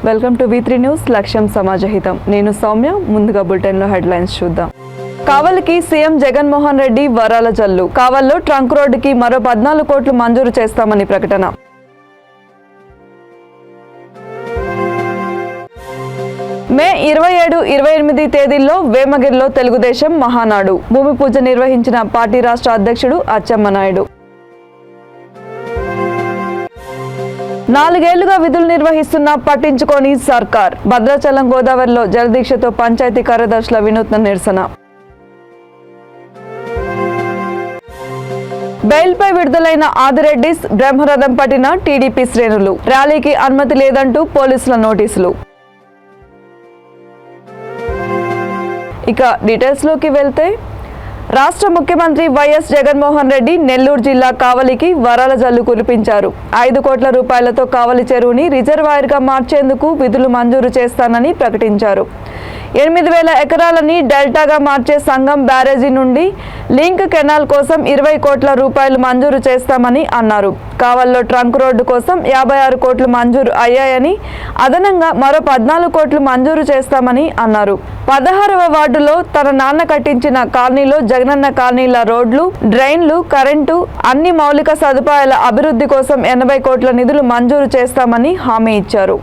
Welcome to V3 news లక్ష్యం సమాజహితం. నేను సౌమ్య. ముందుగా బులెటిన్ లో హెడ్లైన్స్ చూద్దాం. కావలికి సీఎం జగన్మోహన్ రెడ్డి వరాల జల్లు. కావల్లో ట్రంక్ రోడ్డుకి మరో 14 కోట్లు మంజూరు చేస్తామని ప్రకటన. మే 27, 28 తేదీల్లో వేమగిరిలో తెలుగుదేశం మహానాడు. భూమి పూజ నిర్వహించిన పార్టీ రాష్ట్ర అధ్యక్షుడు అచ్చెన్నాయుడు. 4 ఏళ్లుగా విధులు నిర్వహిస్తున్నా పట్టించుకోని సర్కార్. భద్రాచలం గోదావరిలో జలదీక్షతో పంచాయతీ కార్యదర్శుల వినూత్న నిరసన. బెయిల్పై విడుదలైన ఆదిరెడ్డిస్ బ్రహ్మరథం పట్టిన టీడీపీ శ్రేణులు. ర్యాలీకి అనుమతి లేదంటూ పోలీసుల నోటీసులు. ఇక డీటెయిల్స్ లోకి వెళ్తే, రాష్ట్ర ముఖ్యమంత్రి వైఎస్ జగన్మోహన్ రెడ్డి నెల్లూరు జిల్లా కావలికి వరాల జల్లు కురిపించారు. 5 కోట్ల రూపాయలతో కావలి చెరువుని రిజర్వాయర్గా మార్చేందుకు విధులు మంజూరు చేస్తానని ప్రకటించారు. 8,000 ఎకరాలని డెల్టాగా మార్చే సంగం బ్యారేజీ నుండి లింక్ కెనాల్ కోసం 20 కోట్ల రూపాయలు మంజూరు చేస్తామని అన్నారు. కావల్లో ట్రంక్ రోడ్డు కోసం 56 కోట్లు మంజూరు అయ్యాయని, అదనంగా మరో 14 కోట్లు మంజూరు చేస్తామని అన్నారు. 16వ వార్డులో తన నాన్న కట్టించిన కాలనీలో జగనన్న కాలనీల రోడ్లు, డ్రైన్లు, కరెంటు, అన్ని మౌలిక సదుపాయాల అభివృద్ధి కోసం 80 కోట్ల నిధులు మంజూరు చేస్తామని హామీ ఇచ్చారు.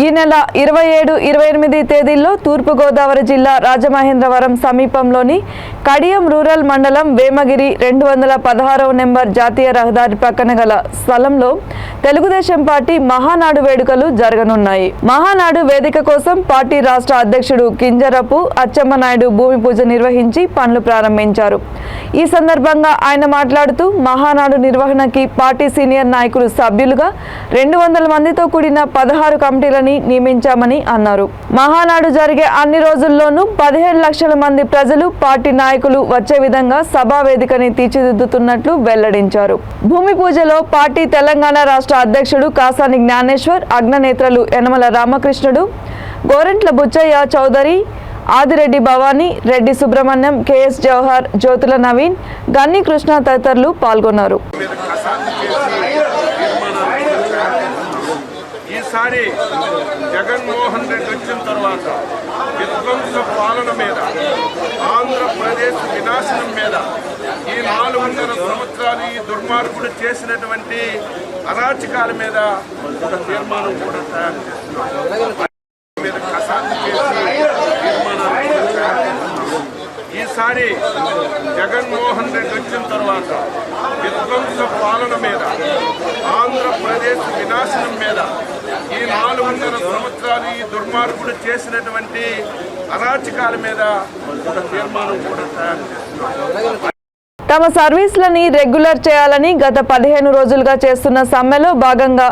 ఈ నెల 27, 28 తేదీల్లో తూర్పుగోదావరి జిల్లా రాజమహేంద్రవరం సమీపంలోని కడియం రూరల్ మండలం వేమగిరి 216వ నెంబర్ జాతీయ రహదారి పక్కన గల స్థలంలో తెలుగుదేశం పార్టీ మహానాడు వేడుకలు జరగనున్నాయి. మహానాడు వేదిక కోసం పార్టీ రాష్ట్ర అధ్యక్షుడు కింజరపు అచ్చెన్నాయుడు భూమి పూజ నిర్వహించి పనులు ప్రారంభించారు. ఈ సందర్భంగా ఆయన మాట్లాడుతూ, మహానాడు నిర్వహణకి పార్టీ సీనియర్ నాయకులు సభ్యులుగా 200 మందితో కూడిన 16 కమిటీలని నియమించామని అన్నారు. మహానాడు జరిగే అన్ని రోజుల్లోనూ 17 లక్షల మంది ప్రజలు, పార్టీ నాయకులు వచ్చే విధంగా సభా వేదికని తీర్చిదిద్దుతున్నట్లు వెల్లడించారు. భూమి పూజలో పార్టీ తెలంగాణ రాష్ట్ర అధ్యక్షుడు కాసాని జ్ఞానేశ్వర్, అగ్రనేత్రలు యనమల రామకృష్ణుడు, గోరెంట్ల బుచ్చయ్య చౌదరి, ఆదిరెడ్డి భవానీ, రెడ్డి సుబ్రహ్మణ్యం, కెఎస్ జవహర్, జ్యోతుల నవీన్, గన్ని కృష్ణ తదితరులు పాల్గొన్నారు. ఈసారి జగన్మోహన్ రెడ్డి వచ్చిన తర్వాత విధ్వంస పాలన మీద, ఆంధ్రప్రదేశ్ వినాశనం మీద, ఈ 400 సంవత్సరాలు ఈ దుర్మార్గుడు చేసినటువంటి అరాచకాల మీద ఒక తీర్మానం కూడా తయారు చేస్తున్నారు. ఈసారి జగన్మోహన్ రెడ్డి వచ్చిన తర్వాత విధ్వంస పాలన మీద, వినాశనం మీద ఈ 400 సంవత్సరాలు ఈ దుర్మార్గుడు చేసినటువంటి అరాచకాల మీద ఒక తీర్మానం కూడా తయారు చేస్తున్నారు. తమ సర్వీసులని రెగ్యులర్ చేయాలని గత 15 రోజులుగా చేస్తున్న సమ్మెలో భాగంగా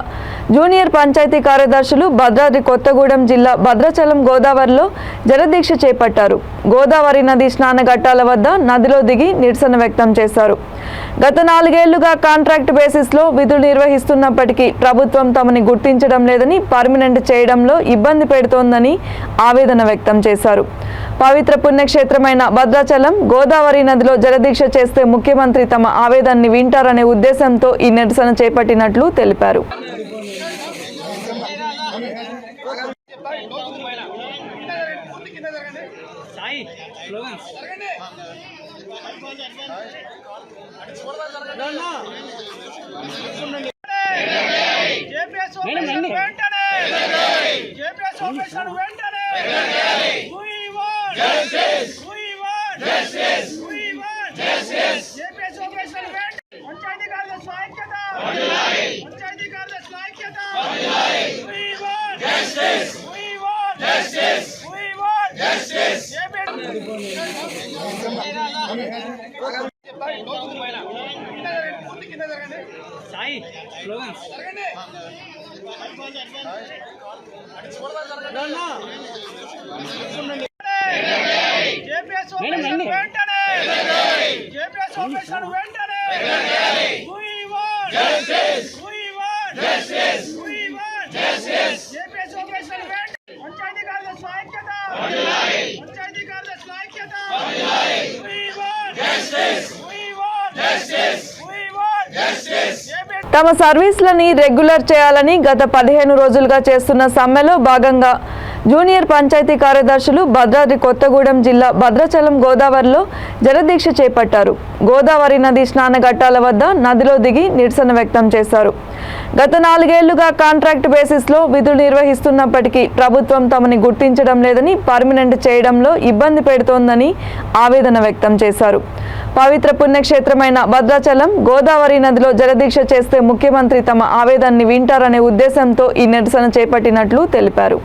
జూనియర్ పంచాయతీ కార్యదర్శులు భద్రాద్రి కొత్తగూడెం జిల్లా భద్రాచలం గోదావరిలో జలదీక్ష చేపట్టారు. గోదావరి నది స్నానఘట్టాల వద్ద నదిలో దిగి నిరసన వ్యక్తం చేశారు. గత 4 ఏళ్లుగా కాంట్రాక్ట్ బేసిస్లో విధులు నిర్వహిస్తున్నప్పటికీ ప్రభుత్వం తమని గుర్తించడం లేదని, పర్మినెంట్ చేయడంలో ఇబ్బంది పెడుతోందని ఆవేదన వ్యక్తం చేశారు. పవిత్ర పుణ్యక్షేత్రమైన భద్రాచలం గోదావరి నదిలో జలదీక్ష చేస్తే ముఖ్యమంత్రి తమ ఆవేదనని వింటారనే ఉద్దేశంతో ఈ నిరసన చేపట్టినట్లు తెలిపారు. తమ సర్వీసులని రెగ్యులర్ చేయాలని గత 15 రోజులుగా చేస్తున్న సమ్మెలో భాగంగా జూనియర్ పంచాయతీ కార్యదర్శులు భద్రాద్రి కొత్తగూడెం జిల్లా భద్రాచలం గోదావరిలో జలదీక్ష చేపట్టారు. గోదావరి నది స్నానఘట్టాల వద్ద నదిలో దిగి నిరసన వ్యక్తం చేశారు. గత 4 ఏళ్లుగా కాంట్రాక్ట్ బేసిస్లో విధులు నిర్వహిస్తున్నప్పటికీ ప్రభుత్వం తమని గుర్తించడం లేదని, పర్మినెంట్ చేయడంలో ఇబ్బంది పెడుతోందని ఆవేదన వ్యక్తం చేశారు. పవిత్ర పుణ్యక్షేత్రమైన భద్రాచలం గోదావరి నదిలో జలదీక్ష చేస్తే ముఖ్యమంత్రి తమ ఆవేదనని వింటారనే ఉద్దేశంతో ఈ నిరసన చేపట్టినట్లు తెలిపారు.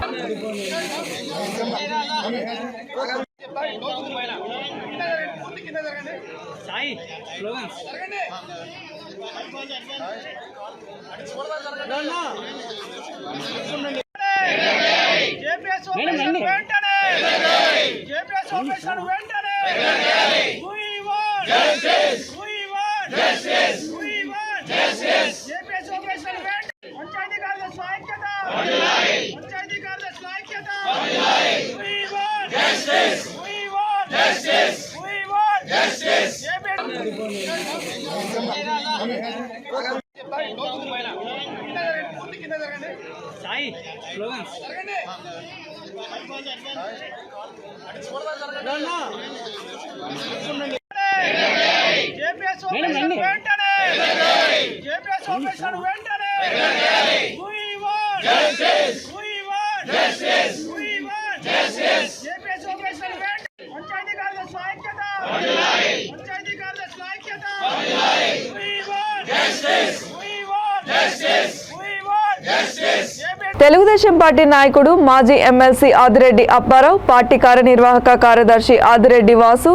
తెలుగుదేశం పార్టీ నాయకుడు మాజీ ఎమ్మెల్సీ ఆదిరెడ్డి అప్పారావు, పార్టీ కార్యనిర్వాహక కార్యదర్శి ఆదిరెడ్డి వాసు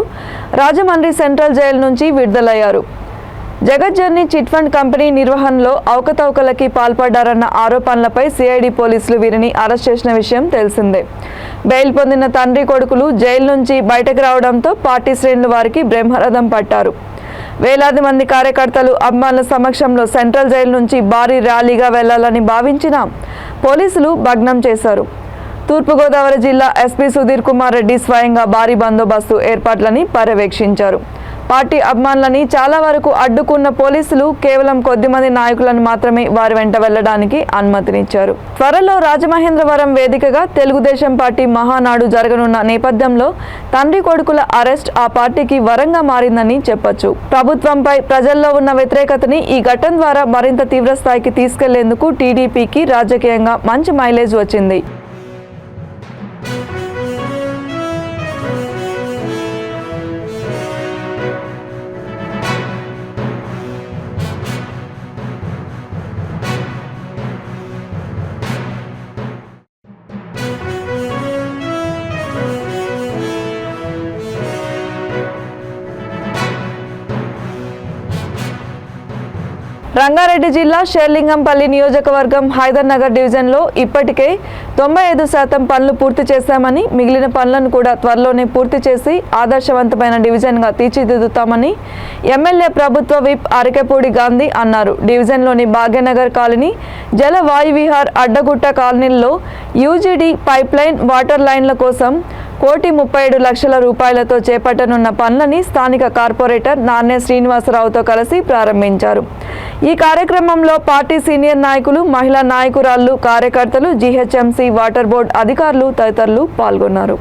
రాజమండ్రి సెంట్రల్ జైలు నుంచి విడుదలయ్యారు. జగజ్జర్ని చిట్ ఫండ్ కంపెనీ నిర్వహణలో అవకతవకలకి పాల్పడ్డారన్న ఆరోపణలపై సిఐడి పోలీసులు వీరిని అరెస్ట్ చేసిన విషయం తెలిసిందే. బెయిల్ పొందిన తండ్రి కొడుకులు జైలు నుంచి బయటకు రావడంతో పార్టీ శ్రేణులు వారికి బ్రహ్మరథం పట్టారు. వేలాది మంది కార్యకర్తలు అభిమానుల సమక్షంలో సెంట్రల్ జైలు నుంచి భారీ ర్యాలీగా వెళ్లాలని భావించిన పోలీసులు భగ్నం చేశారు. తూర్పుగోదావరి జిల్లా ఎస్పీ సుధీర్ కుమార్ రెడ్డి స్వయంగా భారీ బందోబస్తు ఏర్పాట్లని పర్యవేక్షించారు. పార్టీ అభిమానులని చాలా వరకు అడ్డుకున్న పోలీసులు కేవలం కొద్దిమంది నాయకులను మాత్రమే వారి వెంట వెళ్లడానికి అనుమతినిచ్చారు. త్వరలో రాజమహేంద్రవరం వేదికగా తెలుగుదేశం పార్టీ మహానాడు జరగనున్న నేపథ్యంలో తండ్రి కొడుకుల అరెస్ట్ ఆ పార్టీకి వరంగా మారిందని చెప్పొచ్చు. ప్రభుత్వంపై ప్రజల్లో ఉన్న వ్యతిరేకతని ఈ ఘటన ద్వారా మరింత తీవ్రస్థాయికి తీసుకెళ్లేందుకు టీడీపీకి రాజకీయంగా మంచి మైలేజ్ వచ్చింది. రంగారెడ్డి జిల్లా షేర్లింగంపల్లి నియోజకవర్గం హైదర్నగర్ డివిజన్లో ఇప్పటికే 95% పనులు పూర్తి చేశామని, మిగిలిన పనులను కూడా త్వరలోనే పూర్తి చేసి ఆదర్శవంతమైన డివిజన్గా తీర్చిదిద్దుతామని ఎమ్మెల్యే ప్రభుత్వ విప్ అరికెపూడి గాంధీ అన్నారు. డివిజన్లోని భాగ్యనగర్ కాలనీ, జల వాయువిహార్, అడ్డగుట్ట కాలనీల్లో యూజీడీ పైప్లైన్, వాటర్ లైన్ల కోసం 1,37,00,000 రూపాయలతో చేపట్టనున్న పనులని స్థానిక కార్పొరేటర్ నాన్నే శ్రీనివాసరావుతో కలిసి ప్రారంభించారు. ఈ కార్యక్రమంలో పార్టీ సీనియర్ నాయకులు, మహిళా నాయకురాళ్లు, కార్యకర్తలు, జీహెచ్ఎంసీ వాటర్ బోర్డు అధికారులు తదితరులు పాల్గొన్నారు.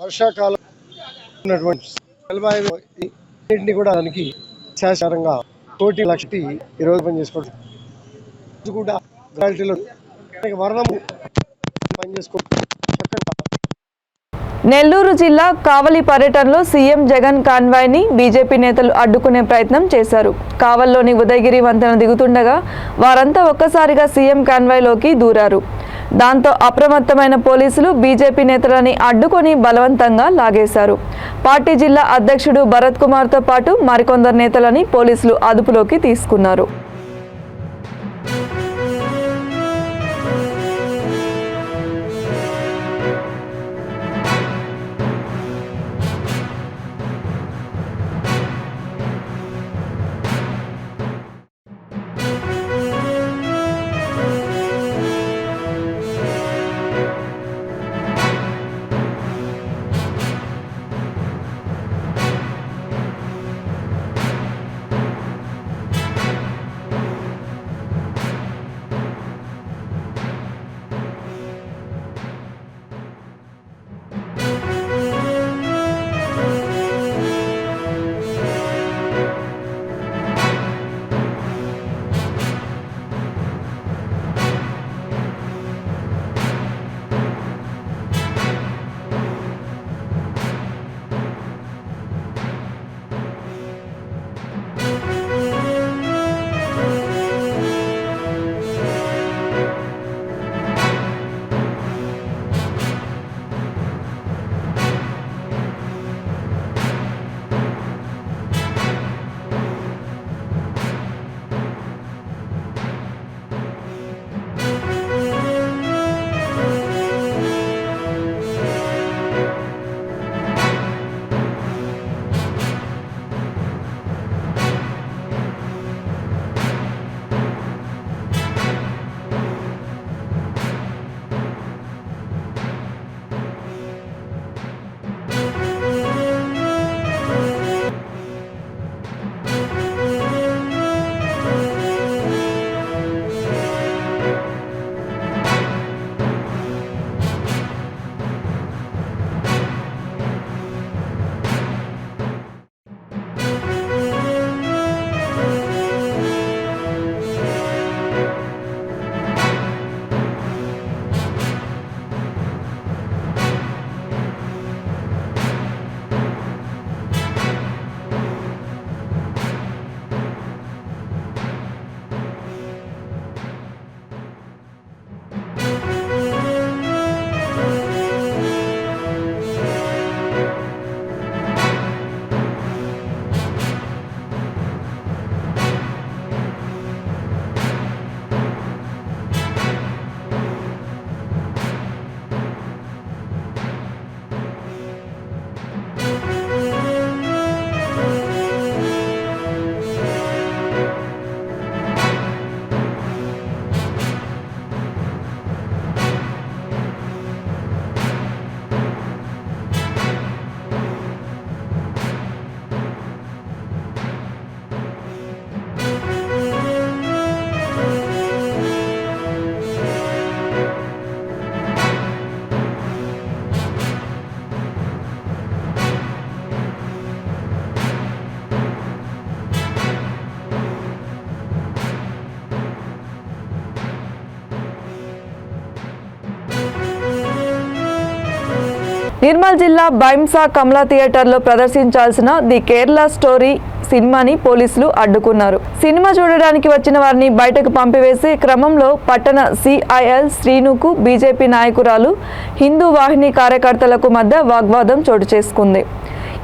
వర్షాకాలం ఉన్నటువంటి జలవాయువుని కూడా దానికి శాశ్వతంగా 1,00,000 ఈరోజు పనిచేసుకోవడం కూడా వరద పనిచేసుకోవడం. నెల్లూరు జిల్లా కావలి పర్యటనలో సీఎం జగన్ కాన్వాయ్ని బీజేపీ నేతలు అడ్డుకునే ప్రయత్నం చేశారు. కావల్లోని ఉదయగిరి వంతెన దిగుతుండగా వారంతా ఒక్కసారిగా సీఎం కాన్వాయ్లోకి దూరారు. దాంతో అప్రమత్తమైన పోలీసులు బీజేపీ నేతలని అడ్డుకొని బలవంతంగా లాగేశారు. పార్టీ జిల్లా అధ్యక్షుడు భరత్ కుమార్తో పాటు మరికొందరు నేతలని పోలీసులు అదుపులోకి తీసుకున్నారు. నిర్మల్ జిల్లా బైంసా కమలా థియేటర్లో ప్రదర్శించాల్సిన ది కేరళ స్టోరీ సినిమాని పోలీసులు అడ్డుకున్నారు. సినిమా చూడడానికి వచ్చిన వారిని బయటకు పంపివేసే క్రమంలో పట్టణ సిఐఎల్ శ్రీనుకు బీజేపీ నాయకురాలు హిందూ వాహిని కార్యకర్తలకు మధ్య వాగ్వాదం చోటు చేసుకుంది.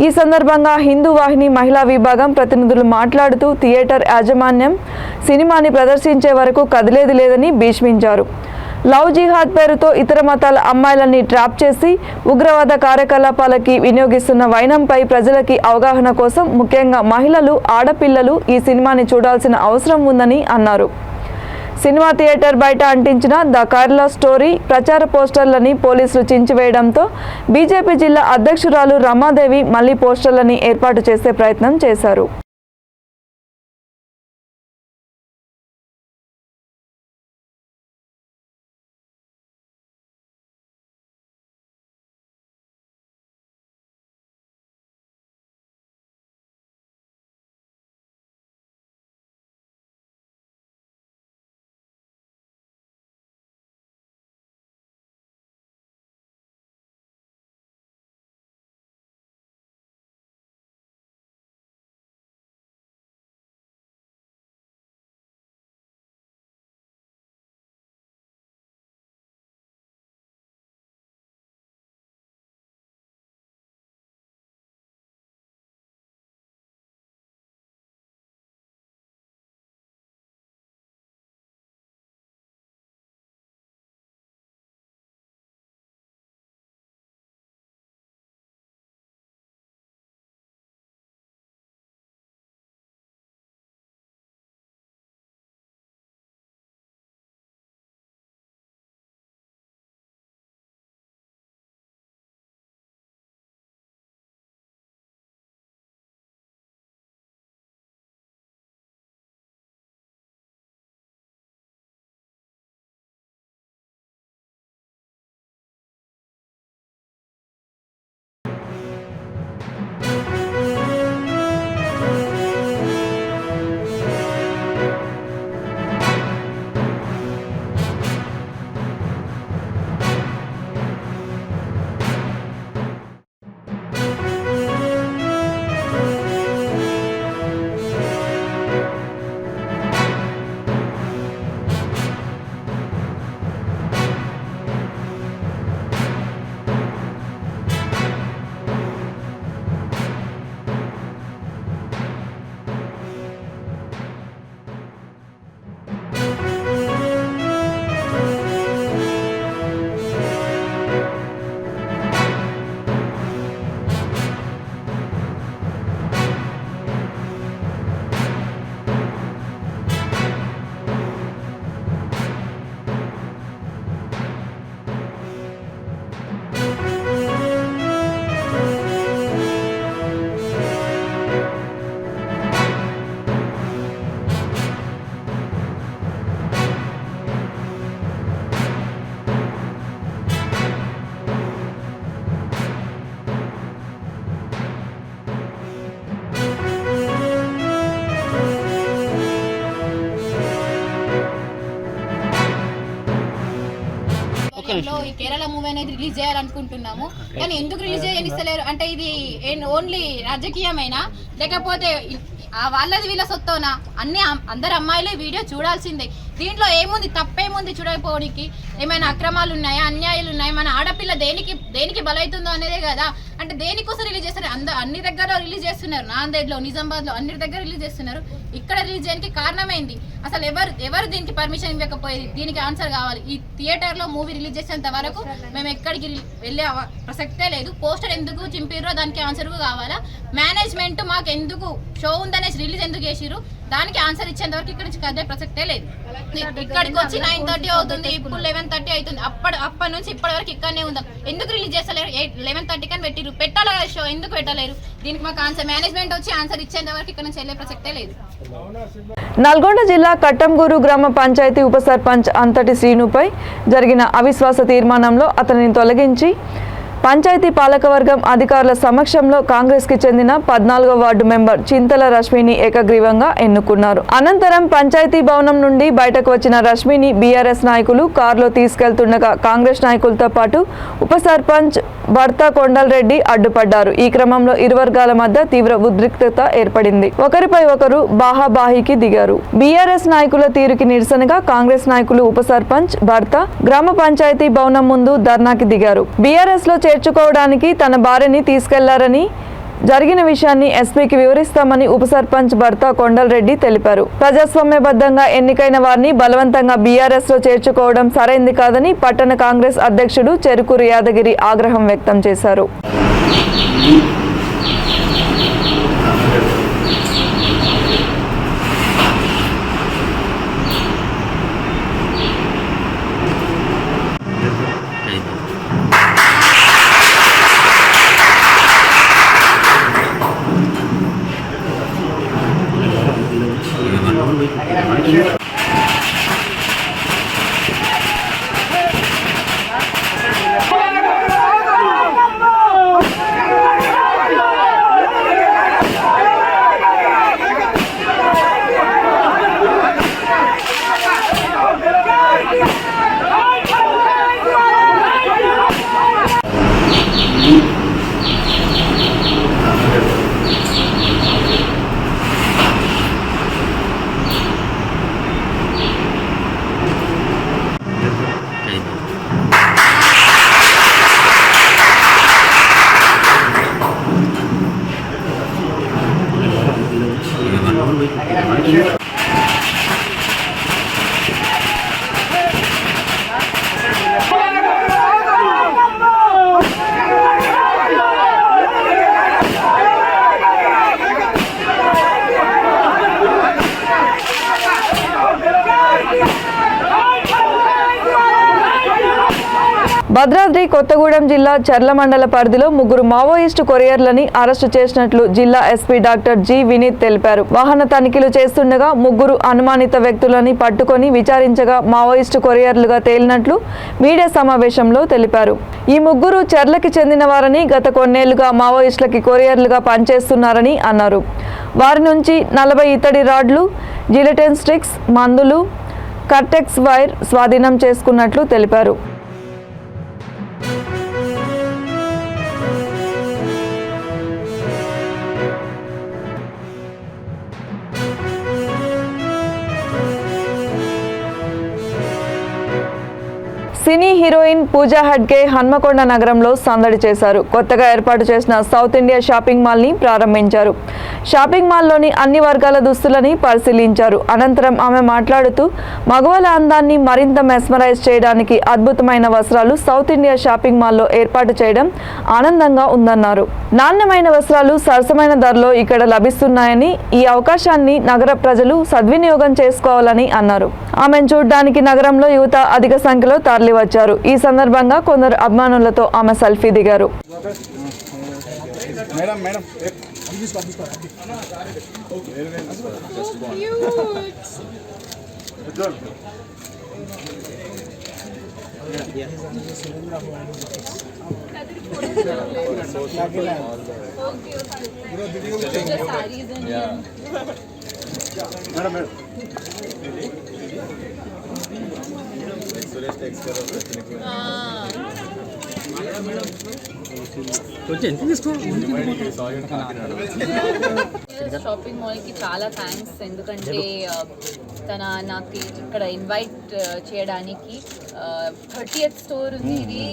ఈ సందర్భంగా హిందూ వాహిని మహిళా విభాగం ప్రతినిధులు మాట్లాడుతూ థియేటర్ యాజమాన్యం సినిమాని ప్రదర్శించే వరకు కదిలేది లేదని భీష్మించారు. లవ్ జిహాద్ పేరుతో ఇతర మతాల అమ్మాయిలని ట్రాప్ చేసి ఉగ్రవాద కార్యకలాపాలకి వినియోగిస్తున్న వైనంపై ప్రజలకి అవగాహన కోసం ముఖ్యంగా మహిళలు, ఆడపిల్లలు ఈ సినిమాని చూడాల్సిన అవసరం ఉందని అన్నారు. సినిమా థియేటర్ బయట అంటించిన ద కేరళ స్టోరీ ప్రచార పోస్టర్లని పోలీసులు చించివేయడంతో బీజేపీ జిల్లా అధ్యక్షురాలు రమాదేవి మళ్లీ పోస్టర్లని ఏర్పాటు చేసే ప్రయత్నం చేశారు. ఈ కేరళ మూవీ అనేది రిలీజ్ చేయాలనుకుంటున్నాము. కానీ ఎందుకు రిలీజ్ చేయనిస్తలేరు అంటే ఇది ఓన్లీ రాజకీయమైనా లేకపోతే వాళ్ళది వీళ్ళ సొత్తోనా? అందరు అమ్మాయిలే వీడియో చూడాల్సిందే. దీంట్లో ఏముంది, తప్పేముంది చూడకపోవడానికి? ఏమైనా అక్రమాలు ఉన్నాయా, అన్యాయాలు ఉన్నాయా? మన ఆడపిల్ల దేనికి బలవుతుందో అనేదే కదా. అంటే దేనికోసం రిలీజ్ చేస్తారు? అన్ని దగ్గర రిలీజ్ చేస్తున్నారు. నాందేడ్లో, నిజామాబాద్లో అన్ని దగ్గర రిలీజ్ చేస్తున్నారు. ఇక్కడ రిలీజ్ చేయడానికి కారణమైంది అసలు ఎవరు దీనికి పర్మిషన్ ఇవ్వకపోయేది? దీనికి ఆన్సర్ కావాలి. ఈ థియేటర్లో మూవీ రిలీజ్ చేసేంత వరకు మేము ఎక్కడికి వెళ్ళే ప్రసక్తే లేదు. పోస్టర్ ఎందుకు చింపిర్రో దానికి ఆన్సర్ కావాలా. మేనేజ్మెంట్ మాకు ఎందుకు షో ఉందనేసి రిలీజ్ ఎందుకు చేసిర్రు దానికి ఆన్సర్ ఇచ్చేంత వరకు ఇక్కడ నుంచి కదే ప్రసక్తే లేదు. ఇక్కడికి వచ్చి 9:30 అవుతుంది, ఇప్పుడు 11:30 అవుతుంది. అప్పటి నుంచి ఇప్పటి వరకు ఇక్కడనే ఉందాం. ఎందుకు రిలీజ్ చేస్తలేరు? 11:30 కానీ పెట్టిరు. పెట్టాలి కదా షో, ఎందుకు పెట్టలేరు? దీనికి మాకు ఆన్సర్ మేనేజ్మెంట్ వచ్చి ఆన్సర్ ఇచ్చేంత వరకు ఇక్కడ నుంచి వెళ్ళే ప్రసక్తే లేదు. నల్గొండ జిల్లా కట్టంగూరు గ్రామ పంచాయతీ ఉప సర్పంచ్ అంతటి శ్రీనుపై జరిగిన అవిశ్వాస తీర్మానంలో అతనిని తొలగించి పంచాయతీ పాలకవర్గం అధికారుల సమక్షంలో కాంగ్రెస్ కి చెందిన 14వ వార్డు మెంబర్ చింతల రష్మిని ఏకగ్రీవంగా ఎన్నుకున్నారు. అనంతరం పంచాయతీ భవనం నుండి బయటకు వచ్చిన రష్మిని బీఆర్ఎస్ నాయకులు కారులో తీసుకెళ్తుండగా కాంగ్రెస్ నాయకులతో పాటు ఉప సర్పంచ్ భర్త కొండల్ రెడ్డి అడ్డుపడ్డారు. ఈ క్రమంలో ఇరు వర్గాల మధ్య తీవ్ర ఉద్రిక్తత ఏర్పడింది. ఒకరిపై ఒకరు బాహాబాహికి దిగారు. బీఆర్ఎస్ నాయకుల తీరుకి నిరసనగా కాంగ్రెస్ నాయకులు ఉప సర్పంచ్ భర్త గ్రామ పంచాయతీ భవనం ముందు ధర్నాకి దిగారు. బీఆర్ఎస్ లో చేర్చుకోవడానికి తన భార్యని తీసుకెళ్లారని, జరిగిన విషయాన్ని ఎస్పీకి వివరిస్తామని ఉప సర్పంచ్ భర్త కొండల్ రెడ్డి తెలిపారు. ప్రజాస్వామ్యబద్ధంగా ఎన్నికైన వారిని బలవంతంగా బీఆర్ఎస్ లో చేర్చుకోవడం సరైంది కాదని పట్టణ కాంగ్రెస్ అధ్యక్షుడు చెరుకూరు యాదగిరి ఆగ్రహం వ్యక్తం చేశారు. భద్రాద్రి కొత్తగూడెం జిల్లా చర్ల మండల పరిధిలో 3 మావోయిస్టు కొరియర్లని అరెస్టు చేసినట్లు జిల్లా ఎస్పీ డాక్టర్ జి వినీత్ తెలిపారు. వాహన తనిఖీలు చేస్తుండగా 3 అనుమానిత వ్యక్తులని పట్టుకొని విచారించగా మావోయిస్టు కొరియర్లుగా తేలినట్లు మీడియా సమావేశంలో తెలిపారు. ఈ 3 చర్లకి చెందిన వారని, గత కొన్నేళ్లుగా మావోయిస్టులకి కొరియర్లుగా పనిచేస్తున్నారని అన్నారు. వారి నుంచి 40 ఇత్తడి రాడ్లు, జిలెటిన్ స్టిక్స్, మందులు, కర్టెక్స్ వైర్ స్వాధీనం చేసుకున్నట్లు తెలిపారు. సినీ హీరోయిన్ పూజా హెగ్డే హన్మకొండ నగరంలో సందడి చేశారు. కొత్తగా ఏర్పాటు చేసిన సౌత్ ఇండియా షాపింగ్ మాల్ ని ప్రారంభించారు. షాపింగ్ మాల్లోని అన్ని వర్గాల దుస్తులని పరిశీలించారు. అనంతరం ఆమె మాట్లాడుతూ మగవాళ్ళ అందాన్ని మరింత మెస్మరైజ్ చేయడానికి అద్భుతమైన వస్త్రాలు సౌత్ ఇండియా షాపింగ్ మాల్లో ఏర్పాటు చేయడం ఆనందంగా ఉందన్నారు. నాణ్యమైన వస్త్రాలు సరసమైన ధరలో ఇక్కడ లభిస్తున్నాయని, ఈ అవకాశాన్ని నగర ప్రజలు సద్వినియోగం చేసుకోవాలని అన్నారు. ఆమెను చూడడానికి నగరంలో యువత అధిక సంఖ్యలో తరలివచ్చారు. ఈ సందర్భంగా కొందరు అభిమానులతో ఆమె సెల్ఫీ దిగారు. షాపింగ్ మాల్ కి చాలా థ్యాంక్స్. ఎందుకంటే తన నాకు ఇక్కడ ఇన్వైట్ చేయడానికి 30th స్టోర్ ఉంది. ఇది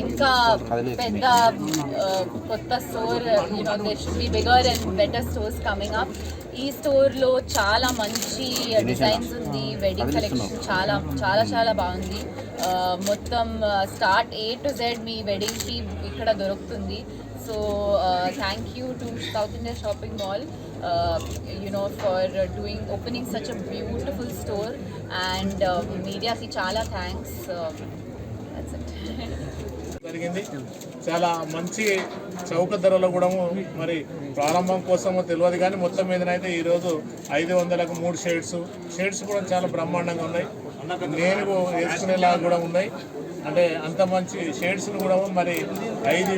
ఇంకా పెద్ద కొత్త store, there should be bigger and better stores coming up. ఈ స్టోర్లో చాలా మంచి డిజైన్స్ ఉంది. వెడ్డింగ్ కలెక్షన్ చాలా చాలా చాలా బాగుంది. మొత్తం స్టార్ట్ A to Z మీ వెడ్డింగ్కి ఇక్కడ దొరుకుతుంది. So thank you to south India shopping mall for opening such a beautiful store, and మీడియాకి చాలా థ్యాంక్స్. That's it. జరిగింది. చాలా మంచి చౌక ధరలో కూడా మరి ప్రారంభం కోసమో తెలియదు కానీ మొత్తం మీదనైతే ఈరోజు 500కు 3 షేడ్స్ కూడా చాలా బ్రహ్మాండంగా ఉన్నాయి. నేను వేసుకునేలాగా కూడా ఉన్నాయి. అంటే అంత మంచి షేడ్స్ కూడా మరి 5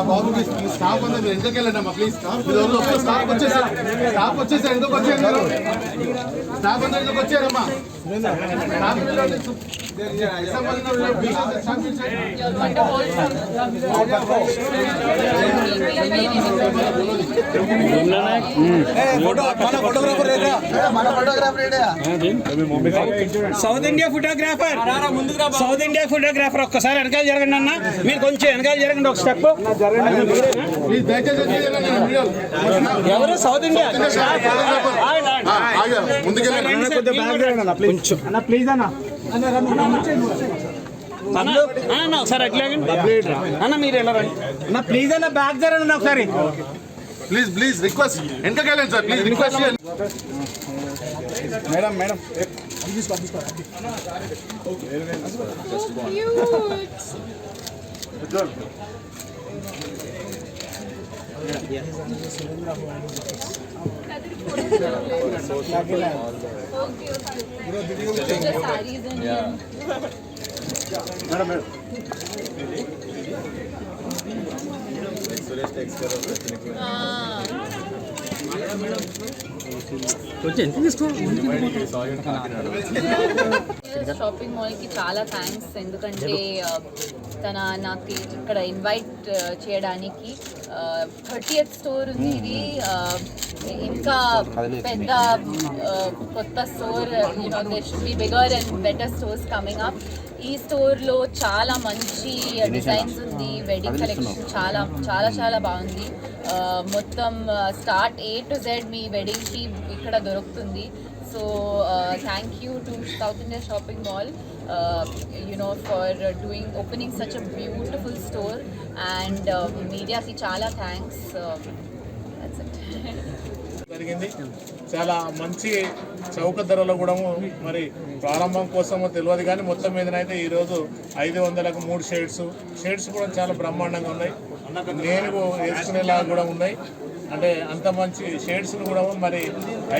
బాబుకి స్టాఫ్ అంతా మీరు ఎందుకు వెళ్ళండి ప్లీజ్ స్టాఫ్ వచ్చేసారు ఎందుకు వచ్చారు స్టాఫ్ అంతా ఎందుకు వచ్చారమ్మా సౌత్ ఇండియా ఫోటోగ్రాఫర్ ఒక్కసారి వెనకాల జరగండి అన్న, మీరు కొంచెం వెనకాల జరగండి ఒక స్టెప్. ఎవరు సౌత్ ఇండియా ప్లీజ్ అన్న ఒకసారి అట్లా అన్న, మీరు ఎలా రండి అన్న, ప్లీజ్ అన్న బ్యాక్ జరగండి ఒకసారి. ప్లీజ్ రిక్వెస్ట్ వెనకకి వెళ్ళండి సార్, ప్లీజ్ రిక్వెస్ట్ చేయండి. మేడం షాపింగ్ మాల్కి చాలా థ్యాంక్స్, ఎందుకంటే తన నాకు ఇక్కడ ఇన్వైట్ చేయడానికి 30th స్టోర్ ఉంది ఇది. ఇంకా పెద్ద కొత్త store, they should be bigger and better stores coming up. ఈ స్టోర్లో చాలా మంచి డిజైన్స్ ఉంది, వెడ్డింగ్ కలెక్షన్ చాలా చాలా చాలా బాగుంది. మొత్తం స్టార్ట్ A to Z మీ వెడ్డింగ్కి ఇక్కడ దొరుకుతుంది. So thank you to south India shopping mall for opening such a beautiful store, and మీడియాకి చాలా థ్యాంక్స్. That's it. జరిగింది. చాలా మంచి చౌక ధరలో కూడా మరి ప్రారంభం కోసమో తెలియదు కానీ మొత్తం మీదనైతే ఈరోజు 500కు 3 షేడ్స్ కూడా చాలా బ్రహ్మాండంగా ఉన్నాయి. నేను వేసుకునేలాగా కూడా ఉన్నాయి. అంటే అంత మంచి షేడ్స్ కూడా మరి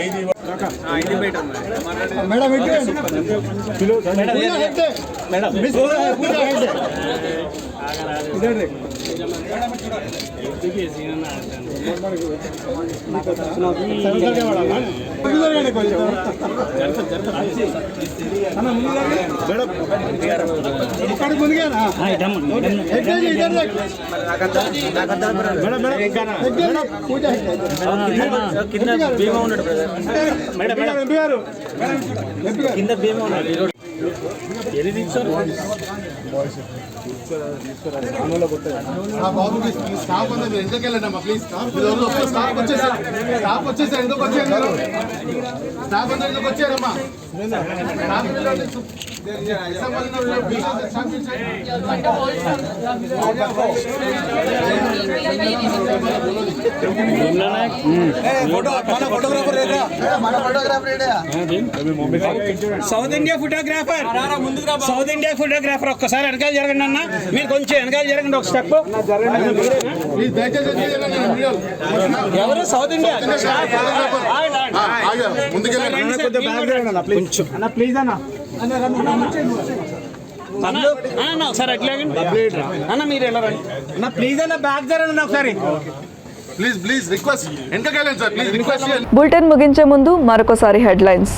5 కింద భీమా ఉన్నాడు. బాబుకి స్టాఫ్ అంతా మీరు ఎందుకు వెళ్ళండి ప్లీజ్ స్టాఫ్ వచ్చేసారు ఎందుకు వచ్చారు స్టాఫ్ అంతా ఎందుకు వచ్చారమ్మా సౌత్ ఇండియా ఫోటోగ్రాఫర్ ఒక్కసారి వెనకాల జరగండి అన్న, మీరు కొంచెం వెనకాల జరగండి ఒక స్టెప్. ఎవరు సౌత్ ఇండియా అన్న, ప్లీజ్ అన్న ఒకసారి అట్లా అన్న, మీరు ఎలా రండి అన్న, ప్లీజ్ అన్న బ్యాక్ జరగండి ఒకసారి. ప్లీజ్ రిక్వెస్ట్ వెనకకి వెళ్ళండి సార్, ప్లీజ్ రిక్వెస్ట్ చేయండి. బులెటిన్ ముగించే ముందు మరొకసారి హెడ్లైన్స్.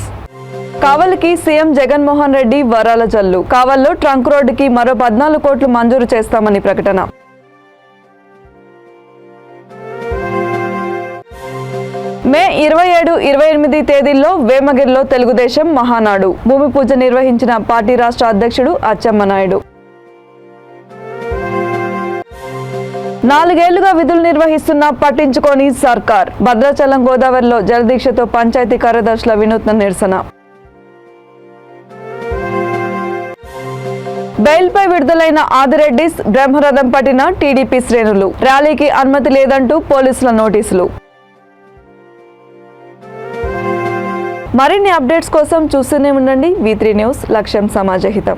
కావలికి సీఎం జగన్మోహన్ రెడ్డి వరాల జల్లు. కావల్లో ట్రంక్ రోడ్డుకి మరో 14 కోట్లు మంజూరు చేస్తామని ప్రకటన. మే 27, 28 తేదీల్లో వేమగిరిలో తెలుగుదేశం మహానాడు. భూమి పూజ నిర్వహించిన పార్టీ రాష్ట్ర అధ్యక్షుడు అచ్చెమ్మనాయుడు. 4 ఏళ్లుగా విధులు నిర్వహిస్తున్నా పట్టించుకోని సర్కార్. భద్రాచలం గోదావరిలో జలదీక్షతో పంచాయతీ కార్యదర్శుల వినూత్న నిరసన. బెయిల్పై విడుదలైన ఆదిరెడ్డిస్ బ్రహ్మరథం పట్టిన టీడీపీ శ్రేణులు. ర్యాలీకి అనుమతి లేదంటూ పోలీసుల నోటీసులు. మరిన్ని అప్డేట్స్ కోసం చూస్తూనే ఉండండి V3 న్యూస్. లక్ష్యం సమాజహితం.